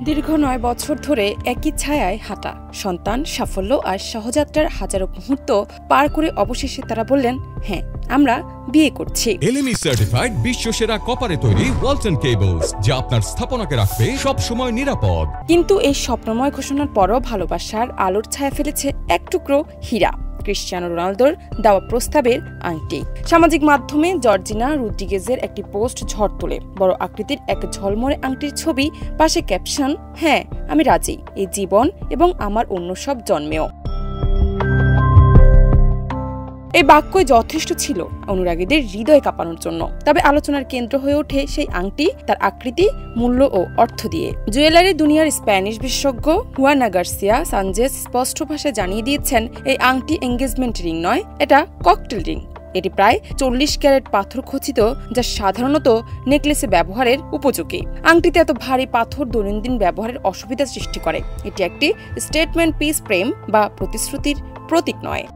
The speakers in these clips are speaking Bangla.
দীর্ঘ ৯ বছর ধরে একই ছায়ায় হাঁটা, সন্তান, সাফল্য আর সহযাত্রার হাজারো মুহূর্ত পার করে অবশেষে তারা বললেন, হ্যাঁ, আমরা বিয়ে করছি। এলএমই সার্টিফাইড বিশ্বসেরা কপারে তৈরি ওয়ালটন কেবলস, যা আপনার স্থাপনাকে রাখবে সব সময় নিরাপদ। কিন্তু এই স্বপ্নময় ঘোষণার পরও ভালোবাসার আলোর ছায়া ফেলেছে এক টুকরো হীরা, ক্রিশ্চিয়ানো রোনালদোর দেওয়া প্রস্তাবের আংটি। সামাজিক মাধ্যমে জর্জিনা রদ্রিগেজের একটি পোস্ট ঝড় তোলে। বড় আকৃতির এক ঝলমলে আংটির ছবি, পাশে ক্যাপশন, হ্যাঁ, আমি রাজি, এই জীবন এবং আমার অন্য সব জন্মেও। এই বাক্যই যথেষ্ট ছিল অনুরাগীদের হৃদয় কাঁপানোর জন্য। তবে আলোচনার কেন্দ্র হয়ে ওঠে সেই আংটি, তার আকৃতি, মূল্য ও অর্থ দিয়ে। জুয়েলারি দুনিয়ার স্প্যানিশ বিশেষজ্ঞ হুয়ানা গার্সিয়া সানচেজ স্পষ্ট ভাষায় জানিয়ে দিয়েছেন, এই আংটি এঙ্গেজমেন্ট রিং নয়, এটা ককটেল রিং। এটি প্রায় 40 ক্যারেট পাথর খচিত, যা সাধারণত নেকলেসে ব্যবহারের উপযোগী। আংটিতে এত ভারী পাথর দৈনন্দিন ব্যবহারের অসুবিধা সৃষ্টি করে। এটি একটি স্টেটমেন্ট পিস, প্রেম বা প্রতিশ্রুতির প্রতীক নয়।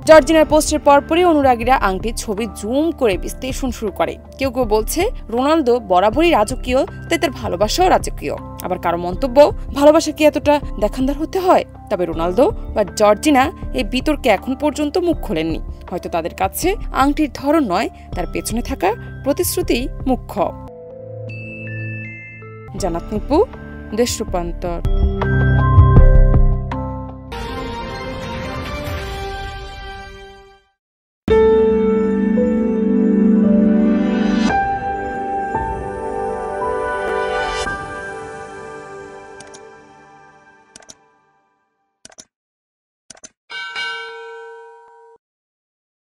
জর্জিনার পোস্টের পরপরই অনুরাগীরা আংটির ছবি জুম করে বিশ্লেষণ শুরু করে। কেউ কেউ বলছে, রোনালদো বরাবরই রাজকীয়, তাই তার ভালোবাসাও রাজকীয়। আবার কারো মন্তব্য, ভালোবাসা কি এতটা দেখানদার হতে হয়? তবে রোনালদো বা জর্জিনা এই বিতর্কে এখন পর্যন্ত মুখ খোলেননি। হয়তো তাদের কাছে আংটির ধরন নয়, তার পেছনে থাকা প্রতিশ্রুতি মুখ্য। জানাত নিপু, দেশ রূপান্তর।